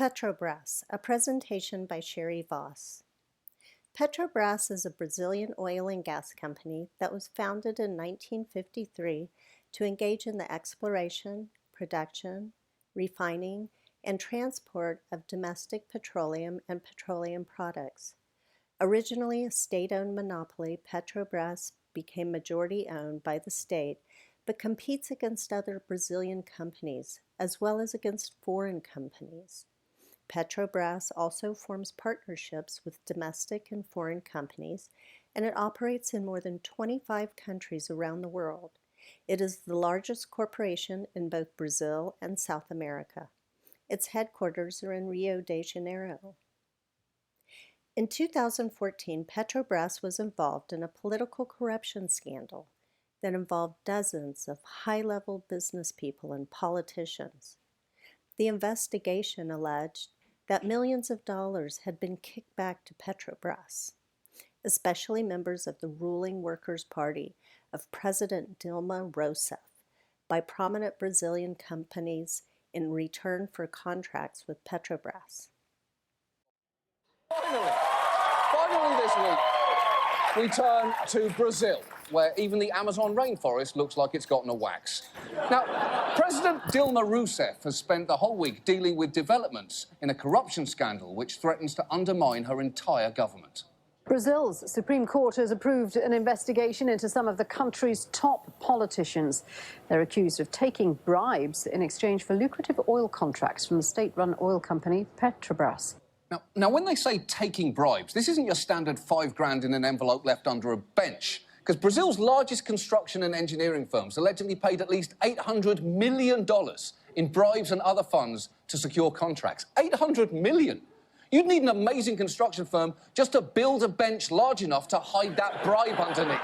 Petrobras, a presentation by Sherry Voss. Petrobras is a Brazilian oil and gas company that was founded in 1953 to engage in the exploration, production, refining, and transport of domestic petroleum and petroleum products. Originally a state-owned monopoly, Petrobras became majority-owned by the state, but competes against other Brazilian companies, as well as against foreign companies. Petrobras also forms partnerships with domestic and foreign companies, and it operates in more than 25 countries around the world. It is the largest corporation in both Brazil and South America. Its headquarters are in Rio de Janeiro. In 2014, Petrobras was involved in a political corruption scandal that involved dozens of high-level business people and politicians. The investigation alleged that millions of dollars had been kicked back to Petrobras, especially members of the ruling Workers' Party of President Dilma Rousseff, by prominent Brazilian companies in return for contracts with Petrobras. Finally this week, we turn to Brazil, where even the Amazon rainforest looks like it's gotten a wax. Now, President Dilma Rousseff has spent the whole week dealing with developments in a corruption scandal which threatens to undermine her entire government. Brazil's Supreme Court has approved an investigation into some of the country's top politicians. They're accused of taking bribes in exchange for lucrative oil contracts from the state-run oil company Petrobras. Now, when they say taking bribes, this isn't your standard $5,000 in an envelope left under a bench, because Brazil's largest construction and engineering firms allegedly paid at least $800 million in bribes and other funds to secure contracts. $800 million! You'd need an amazing construction firm just to build a bench large enough to hide that bribe underneath.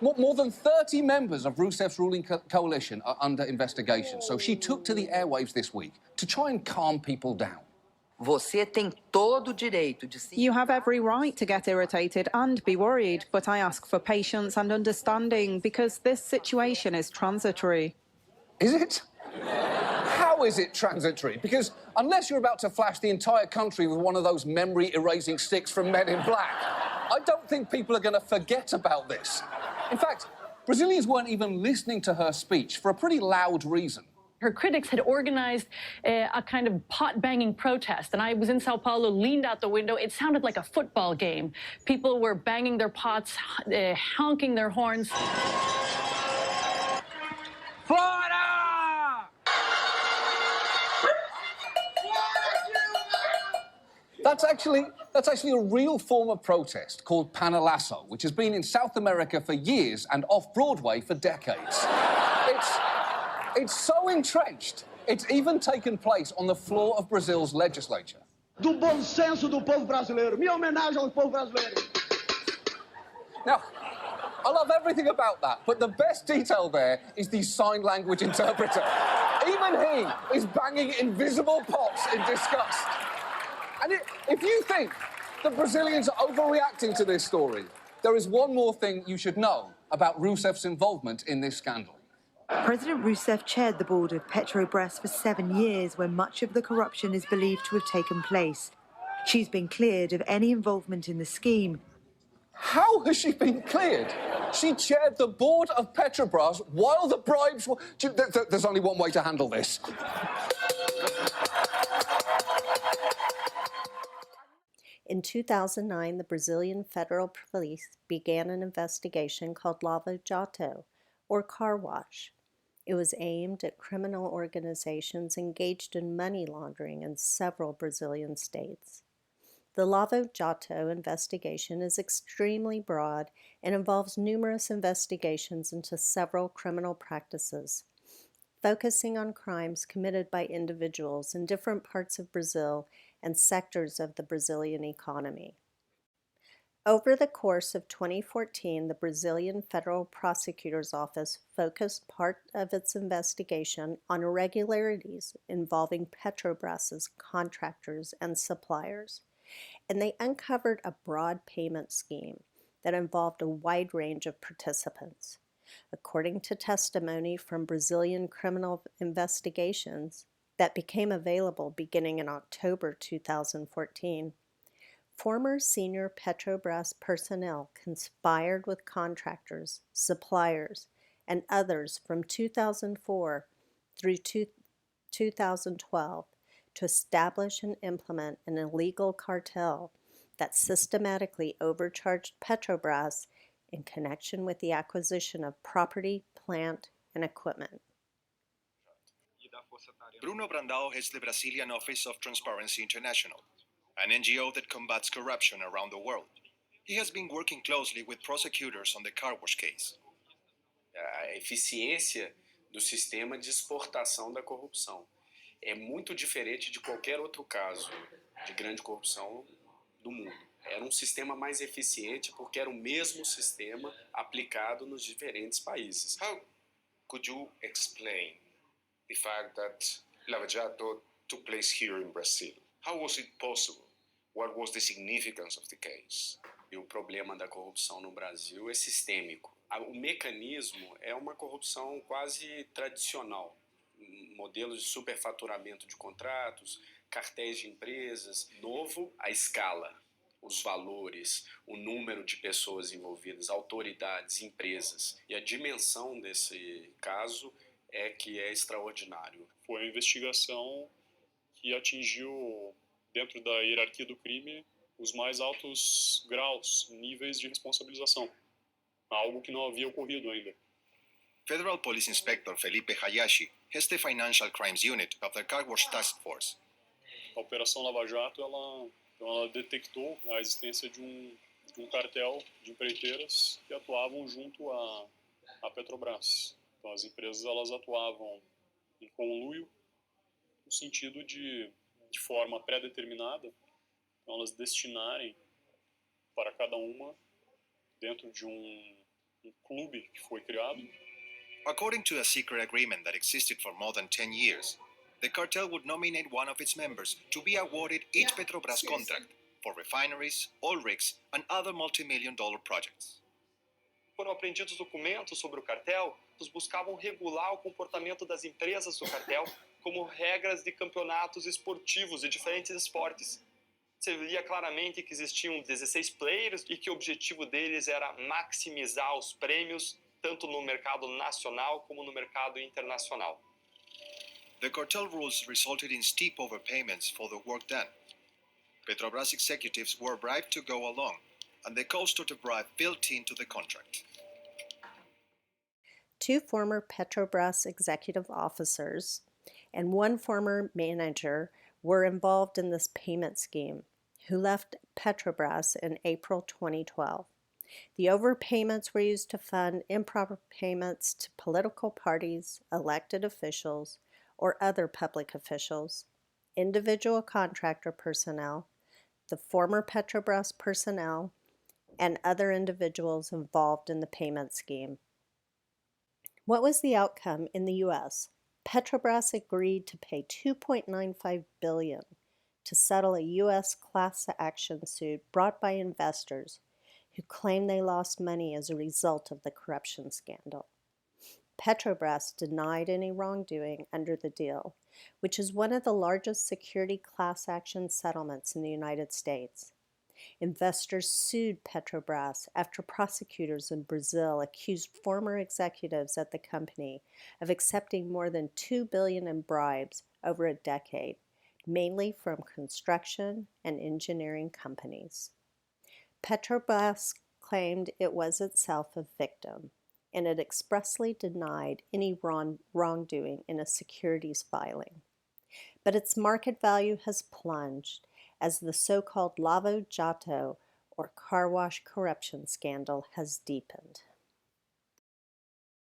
More than 30 members of Rousseff's ruling coalition are under investigation, so she took to the airwaves this week to try and calm people down. Você tem todo o direito de se... You have every right to get irritated and be worried, but I ask for patience and understanding because this situation is transitory. Is it? How is it transitory? Because unless you're about to flash the entire country with one of those memory-erasing sticks from Men in Black, I don't think people are going to forget about this. In fact, Brazilians weren't even listening to her speech for a pretty loud reason. Her critics had organized a kind of pot-banging protest, and I was in Sao Paulo, leaned out the window. It sounded like a football game. People were banging their pots, honking their horns. Fora! That's actually a real form of protest called panelazo, which has been in South America for years and off-Broadway for decades. It's so entrenched, it's even taken place on the floor of Brazil's legislature. Do bom senso do povo brasileiro. Minha homenagem ao povo brasileiro. Now, I love everything about that, but the best detail there is the sign language interpreter. Even he is banging invisible pots in disgust. And if you think that Brazilians are overreacting to this story, there is one more thing you should know about Rousseff's involvement in this scandal. President Rousseff chaired the board of Petrobras for 7 years when much of the corruption is believed to have taken place. She's been cleared of any involvement in the scheme. How has she been cleared? She chaired the board of Petrobras while the bribes were... There's only one way to handle this. In 2009, the Brazilian Federal Police began an investigation called Lava Jato, or car wash. It was aimed at criminal organizations engaged in money laundering in several Brazilian states. The Lava Jato investigation is extremely broad and involves numerous investigations into several criminal practices, focusing on crimes committed by individuals in different parts of Brazil and sectors of the Brazilian economy. Over the course of 2014, the Brazilian Federal Prosecutor's Office focused part of its investigation on irregularities involving Petrobras's contractors and suppliers, and they uncovered a broad payment scheme that involved a wide range of participants. According to testimony from Brazilian criminal investigations, that became available beginning in October 2014, former senior Petrobras personnel conspired with contractors, suppliers, and others from 2004 through 2012 to establish and implement an illegal cartel that systematically overcharged Petrobras in connection with the acquisition of property, plant, and equipment. Bruno Brandao heads the Brazilian Office of Transparency International, an NGO that combats corruption around the world. He has been working closely with prosecutors on the car wash case. A eficiência do sistema de exportação da corrupção é muito diferente de qualquer outro caso de grande corrupção do mundo. Era sistema mais eficiente porque era o mesmo sistema aplicado nos diferentes países. How could you explain the fact that Lava Jato took place here in Brazil? How was it possible? What was the significance of the case? E o problema da corrupção no Brasil é sistêmico. O mecanismo é uma corrupção quase tradicional. Modelos de superfaturamento de contratos, cartéis de empresas. Novo, a escala, os valores, o número de pessoas envolvidas, autoridades, empresas. E a dimensão desse caso é que é extraordinário. Foi uma investigação que atingiu, dentro da hierarquia do crime, os mais altos graus, níveis de responsabilização. Algo que não havia ocorrido ainda. Federal Police Inspector Felipe Hayashi heads the Financial Crimes Unit of the Car Wash Task Force. A Operação Lava Jato ela detectou a existência de um cartel de empreiteiras que atuavam junto à Petrobras. Então, as empresas elas atuavam em conluio, no sentido de forma pré-determinada, então, elas destinarem para cada uma, dentro de um clube que foi criado. According to a secret agreement that existed for more than 10 years, the cartel would nominate one of its members to be awarded each Petrobras contract for refineries, oil rigs, and other multi-million-dollar projects. Foram apreendidos documentos sobre o cartel que buscavam regular o comportamento das empresas do cartel como regras de campeonatos esportivos de diferentes esportes. Você via claramente que existiam 16 players e que o objetivo deles era maximizar os prêmios tanto no mercado nacional como no mercado internacional. The cartel rules resulted in steep overpayments for the work done. Petrobras executives were bribed to go along, and the cost of the bribe built into the contract. Two former Petrobras executive officers and one former manager were involved in this payment scheme, who left Petrobras in April 2012. The overpayments were used to fund improper payments to political parties, elected officials, or other public officials, individual contractor personnel, the former Petrobras personnel, and other individuals involved in the payment scheme. What was the outcome in the U.S.? Petrobras agreed to pay $2.95 billion to settle a U.S. class action suit brought by investors who claim they lost money as a result of the corruption scandal. Petrobras denied any wrongdoing under the deal, which is one of the largest security class action settlements in the United States. Investors sued Petrobras after prosecutors in Brazil accused former executives at the company of accepting more than $2 billion in bribes over a decade, mainly from construction and engineering companies. Petrobras claimed it was itself a victim, and it expressly denied any wrongdoing in a securities filing. But its market value has plunged as the so-called Lava Jato or car wash corruption scandal has deepened.